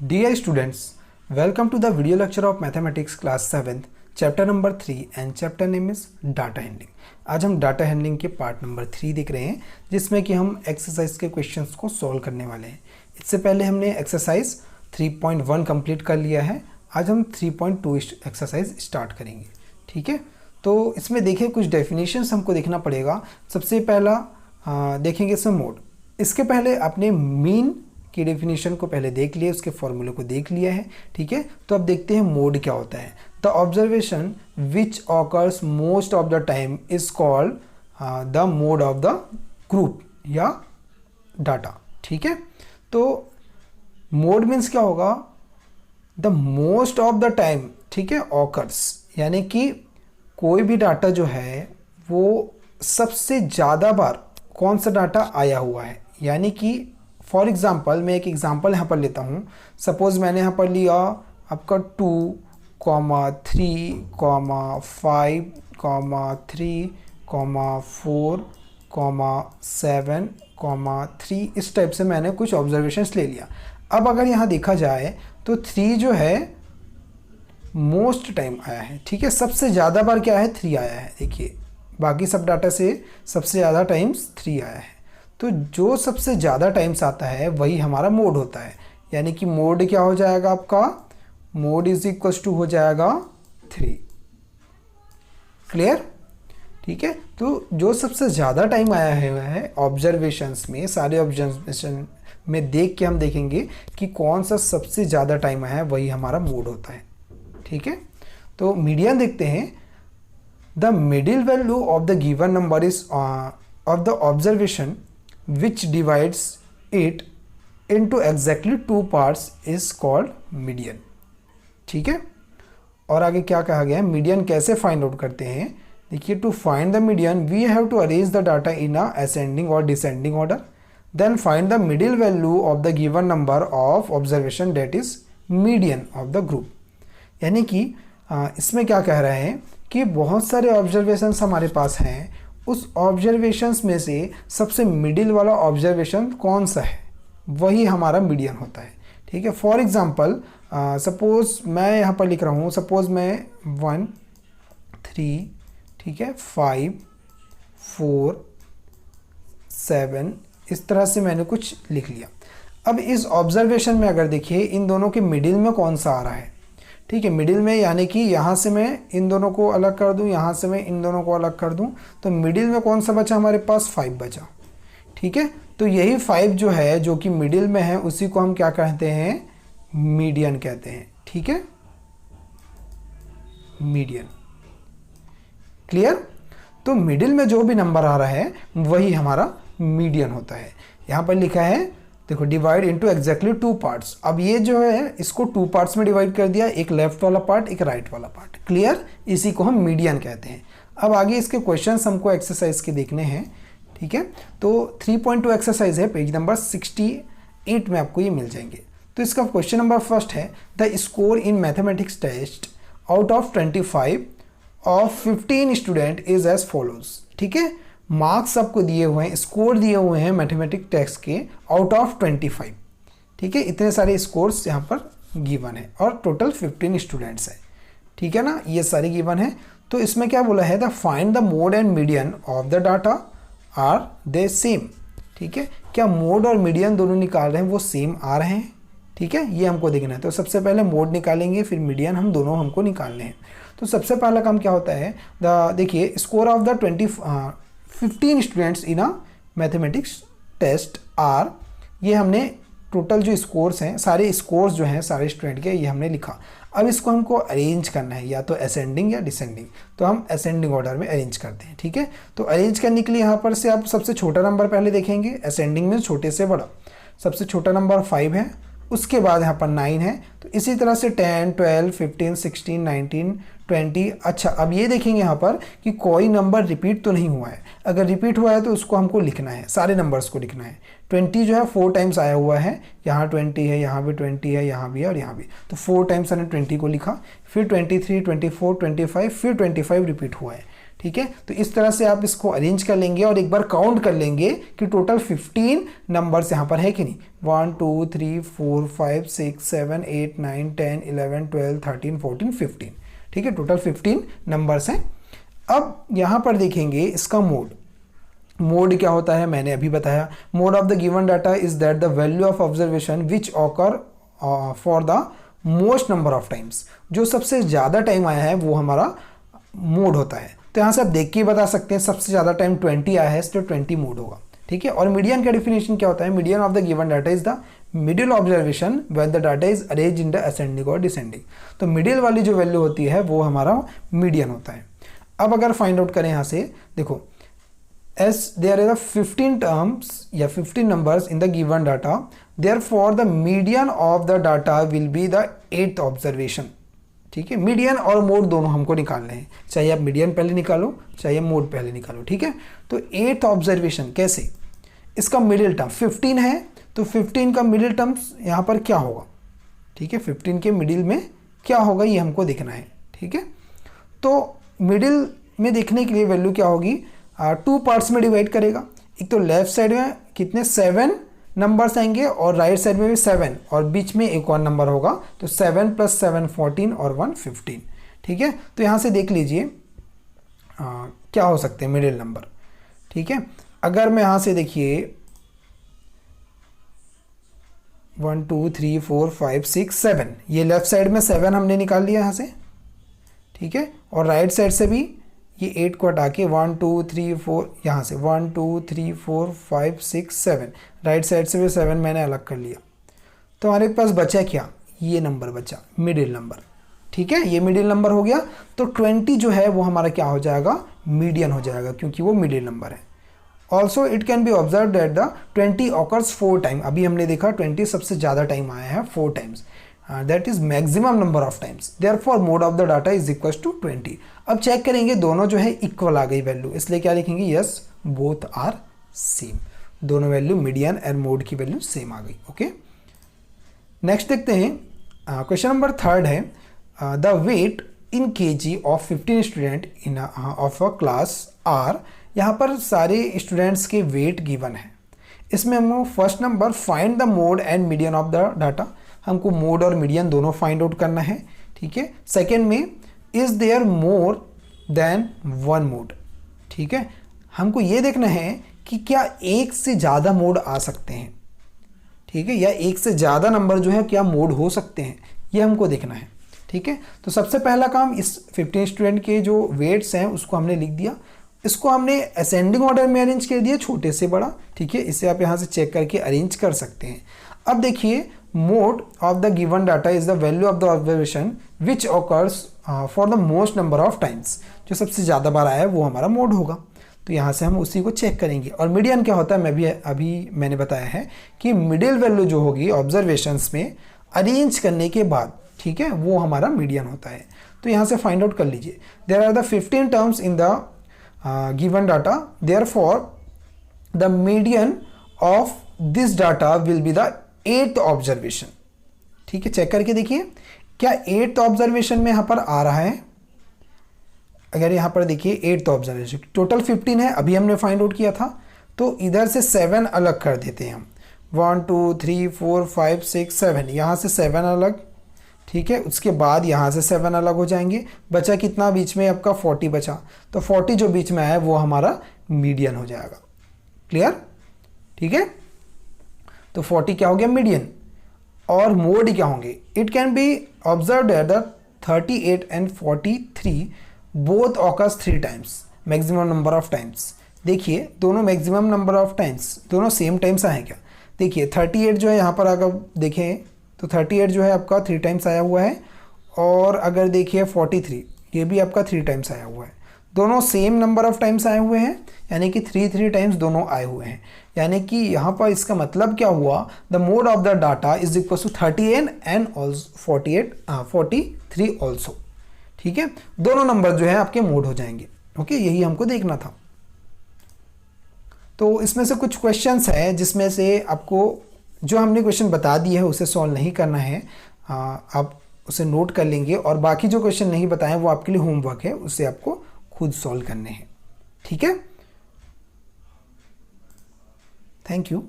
Dear students, welcome to the video lecture of Mathematics class 7th, chapter number 3 and chapter name is Data Handling। आज हम data handling के part number 3 देख रहे हैं जिसमें कि हम एक्सरसाइज के क्वेश्चंस को सॉल्व करने वाले हैं। इससे पहले हमने एक्सरसाइज 3.1 कंप्लीट कर लिया है। आज हम 3.2 एक्सरसाइज स्टार्ट करेंगे। ठीक है, तो इसमें देखिए कुछ डेफिनेशंस हमको देखना पड़ेगा। सबसे पहला देखेंगे इसमें मोड। इसके पहले आपने मीन की डेफिनेशन को पहले देख लिया, उसके फॉर्मूले को देख लिया है। ठीक है, तो अब देखते हैं मोड क्या होता है। The observation which occurs most of the time is called the mode of the group या डाटा। ठीक है, तो मोड मीन्स क्या होगा, the most of the time. ठीक है, ऑकर्स यानी कि कोई भी डाटा जो है वो सबसे ज़्यादा बार कौन सा डाटा आया हुआ है। यानी कि फॉर एग्ज़ाम्पल मैं एक एग्ज़ाम्पल यहाँ पर लेता हूँ। सपोज़ मैंने यहाँ पर लिया आपका 2, 3, 5, 3, 4, 7, 3 इस टाइप से मैंने कुछ ऑब्जर्वेशंस ले लिया। अब अगर यहाँ देखा जाए तो 3 जो है मोस्ट टाइम आया है। ठीक है, सबसे ज़्यादा बार क्या है, 3 आया है। देखिए बाकी सब डाटा से सबसे ज़्यादा टाइम्स 3 आया है। तो जो सबसे ज़्यादा टाइम्स आता है वही हमारा मोड होता है। यानी कि मोड क्या हो जाएगा आपका, मोड इज इक्वल्स टू हो जाएगा 3। क्लियर। ठीक है, तो जो सबसे ज़्यादा टाइम आया है ऑब्जर्वेशंस में, सारे ऑब्जर्वेशन में देख के हम देखेंगे कि कौन सा सबसे ज़्यादा टाइम आया है, वही हमारा मोड होता है। ठीक है, तो मीडियन देखते हैं। The middle value of the given number is of the observation which divides it into exactly 2 parts is called median। ठीक है, और आगे क्या कहा गया है, मीडियन कैसे फाइंड आउट करते हैं। देखिए, to find the median we have to arrange the data in a ascending और descending order, then find the middle value of the given number of observation that is median of the group. यानी कि इसमें क्या कह रहे हैं कि बहुत सारे ऑब्जर्वेशंस हमारे पास हैं, उस ऑब्जर्वेशंस में से सबसे मिडिल वाला ऑब्जर्वेशन कौन सा है वही हमारा मीडियन होता है। ठीक है, फॉर एग्जांपल सपोज़ मैं यहाँ पर लिख रहा हूँ, सपोज़ मैं 1, 3, ठीक है, 5, 4, 7 इस तरह से मैंने कुछ लिख लिया। अब इस ऑब्जर्वेशन में अगर देखिए इन दोनों के मिडिल में कौन सा आ रहा है। ठीक है, मिडिल में यानी कि यहाँ से मैं इन दोनों को अलग कर दूँ, यहाँ से मैं इन दोनों को अलग कर दूँ, तो मिडिल में कौन सा बचा हमारे पास, 5 बचा। ठीक है, तो यही 5 जो है जो कि मिडिल में है उसी को हम क्या कहते हैं, मीडियन कहते हैं। ठीक है, मीडियन। क्लियर। तो मिडिल में जो भी नंबर आ रहा है वही हमारा मीडियन होता है। यहाँ पर लिखा है देखो, डिवाइड इनटू एग्जैक्टली 2 पार्ट्स। अब ये जो है इसको 2 पार्ट्स में डिवाइड कर दिया, एक लेफ्ट वाला पार्ट एक राइट वाला पार्ट। क्लियर, इसी को हम मीडियन कहते हैं। अब आगे इसके क्वेश्चंस हमको एक्सरसाइज के देखने हैं। ठीक है, तो 3.2 एक्सरसाइज है, पेज नंबर 68 में आपको ये मिल जाएंगे। तो इसका क्वेश्चन नंबर फर्स्ट है, the score in mathematics test out of 25 of 15 student is as follows. ठीक है, मार्क्स आपको दिए हुए हैं, स्कोर दिए हुए हैं मैथमेटिक्स टेस्ट के आउट ऑफ 25। ठीक है, इतने सारे स्कोर्स यहाँ पर गिवन है और टोटल 15 स्टूडेंट्स है। ठीक है ना, ये सारे गिवन है। तो इसमें क्या बोला है, the find the mode and median of the data are they same. ठीक है, क्या मोड और मीडियन दोनों निकाल रहे हैं वो सेम आ रहे हैं। ठीक है, ये हमको देखना है। तो सबसे पहले मोड निकालेंगे, फिर मीडियन, हम दोनों हमको निकालने हैं। तो सबसे पहला काम क्या होता है, देखिए score of the 15 students in a mathematics test are, ये हमने टोटल जो स्कोर्स हैं, सारे स्कोर्स जो हैं सारे स्टूडेंट के, ये हमने लिखा। अब इसको हमको अरेंज करना है, या तो असेंडिंग या डिसेंडिंग। तो हम असेंडिंग ऑर्डर में अरेंज करते हैं। ठीक है, तो अरेंज करने के लिए यहाँ पर से आप सबसे छोटा नंबर पहले देखेंगे, असेंडिंग में छोटे से बड़ा। सबसे छोटा नंबर 5 है, उसके बाद यहाँ पर 9 है। तो इसी तरह से 10, 12, 15, 16, 19, 20। अच्छा, अब ये देखेंगे यहाँ पर कि कोई नंबर रिपीट तो नहीं हुआ है। अगर रिपीट हुआ है तो उसको हमको लिखना है, सारे नंबर्स को लिखना है। 20 जो है 4 टाइम्स आया हुआ है, यहाँ 20 है, यहाँ भी 20 है, यहाँ भी है और यहाँ भी। तो 4 टाइम्स हमने 20 को लिखा, फिर 23, 24, 25, फिर 25 रिपीट हुआ है। ठीक है। तो इस तरह से आप इसको अरेंज कर लेंगे और एक बार काउंट कर लेंगे कि टोटल 15 नंबर्स यहाँ पर है कि नहीं। 1 2 3 4 5 6 7 8 9 10 11 12 13 14 15, ठीक है, टोटल 15 नंबर्स हैं। अब यहाँ पर देखेंगे इसका मोड क्या होता है, मैंने अभी बताया। Mode of the given data is that the value of observation which occur for the most number of times, जो सबसे ज़्यादा टाइम आया है वो हमारा मोड होता है। तो यहाँ से आप देख के ही बता सकते हैं सबसे ज़्यादा टाइम 20 आया है, इसलिए 20 मोड होगा, ठीक है। और मीडियन का डेफिनेशन क्या होता है, median of the given data is the middle observation when the data is arrange in the ascending और डिसेंडिंग। तो मिडिल वाली जो वैल्यू होती है वो हमारा मीडियन होता है। अब अगर फाइंड आउट करें यहाँ से, देखो as there are 15 terms या 15 numbers in the given data, therefore the median of the data will be the 8th observation, ठीक है। मीडियन और मोड दोनों हमको निकालने हैं, चाहे आप मीडियन पहले निकालो चाहे मोड पहले निकालो, ठीक है। तो 8th ऑब्जर्वेशन कैसे, इसका मिडिल टर्म 15 है, तो 15 का मिडिल टर्म्स यहाँ पर क्या होगा, ठीक है। 15 के मिडिल में क्या होगा ये हमको देखना है, ठीक है। तो मिडिल में देखने के लिए वैल्यू क्या होगी, 2 पार्ट्स में डिवाइड करेगा। एक तो लेफ्ट साइड में कितने 7 नंबर्स आएंगे और राइट साइड में भी 7 और बीच में एक और नंबर होगा, तो 7 + 7 14 और 1 15, ठीक है। तो यहाँ से देख लीजिए क्या हो सकते हैं मिडिल नंबर, ठीक है। अगर मैं यहाँ से देखिए 1 2 3 4 5 6 7, ये लेफ्ट साइड में 7 हमने निकाल लिया यहाँ से, ठीक है। और राइट साइड से भी ये 8 को हटा के 1 2 3 4, यहाँ से 1 2 3 4 5 6 7, राइट साइड से भी 7 मैंने अलग कर लिया। तो हमारे पास बचा क्या, ये नंबर बचा मिडिल नंबर, ठीक है। ये मिडिल नंबर हो गया, तो 20 जो है वो हमारा क्या हो जाएगा, मीडियन हो जाएगा, क्योंकि वो मिडिल नंबर है। Also it can be observe that the 20 occurs 4 time, अभी हमने देखा 20 सबसे ज़्यादा टाइम आया है 4 times, that is maximum number of times, therefore mode of the data is equal to 20। अब चेक करेंगे दोनों जो है इक्वल आ गई वैल्यू, इसलिए क्या लिखेंगे, यस बोथ आर सेम, दोनों वैल्यू मीडियन एंड मोड की वैल्यू सेम आ गई, ओके। नेक्स्ट देखते हैं, क्वेश्चन नंबर 3 है, the weight in KG of 15 student in of a class are. यहाँ पर सारे स्टूडेंट्स के वेट गिवन है। इसमें हम first number find the mode and median of the data, हमको मोड और मीडियन दोनों फाइंड आउट करना है, ठीक है। सेकेंड में is there more than 1 mode, ठीक है। हमको ये देखना है कि क्या एक से ज़्यादा मोड आ सकते हैं, ठीक है, या एक से ज़्यादा नंबर जो है क्या मोड हो सकते हैं, ये हमको देखना है, ठीक है। तो सबसे पहला काम, इस 15 स्टूडेंट के जो वेट्स हैं उसको हमने लिख दिया, इसको हमने असेंडिंग ऑर्डर में अरेंज कर दिया, छोटे से बड़ा, ठीक है। इसे आप यहाँ से चेक करके अरेंज कर सकते हैं। अब देखिए, mode of the given data is the value of the observation which occurs for the most number of times, जो सबसे ज़्यादा बार आया है वो हमारा मोड होगा। तो यहाँ से हम उसी को चेक करेंगे। और मीडियन क्या होता है, मैंने बताया है कि मिडिल वैल्यू जो होगी ऑब्जर्वेशंस में अरेंज करने के बाद, ठीक है, वो हमारा मीडियन होता है। तो यहाँ से फाइंड आउट कर लीजिए, there are the 15 terms in the given data, therefore the median of this data will be the 8th observation, ठीक है। चेक करके देखिए क्या 8th ऑब्जर्वेशन में यहाँ पर आ रहा है। अगर यहाँ पर देखिए 8th ऑब्जर्वेशन, टोटल 15 है, अभी हमने फाइंड आउट किया था, तो इधर से 7 अलग कर देते हैं हम, 1 2 3 4 5 6 7, यहाँ से 7 अलग, ठीक है। उसके बाद यहाँ से 7 अलग हो जाएंगे, बचा कितना बीच में आपका 40 बचा, तो 40 जो बीच में आया वो हमारा मीडियन हो जाएगा, क्लियर, ठीक है। तो 40 क्या हो गया, मीडियन। और मोड क्या होंगे, it can be observe at the 38 and 43 both occurs 3 times, maximum number of times. देखिए दोनों मैक्सिमम नंबर ऑफ टाइम्स, दोनों सेम टाइम्स आए क्या, देखिए 38 जो है यहाँ पर अगर देखें तो 38 जो है आपका 3 टाइम्स आया हुआ है, और अगर देखिए 43 ये भी आपका 3 टाइम्स आया हुआ है, दोनों सेम नंबर ऑफ टाइम्स आए हुए हैं, यानी कि 3 टाइम्स दोनों आए हुए हैं। यानी कि यहाँ पर इसका मतलब क्या हुआ, the mode of the data is equal to 38 and 43 also, ठीक है। दोनों नंबर जो है आपके मोड हो जाएंगे, ओके, यही हमको देखना था। तो इसमें से कुछ क्वेश्चंस हैं जिसमें से आपको जो हमने क्वेश्चन बता दिए है उसे सॉल्व नहीं करना है, आप उसे नोट कर लेंगे, और बाकी जो क्वेश्चन नहीं बताएं वो आपके लिए होमवर्क है, उससे आपको खुद सॉल्व करने हैं। ठीक है, थैंक यू।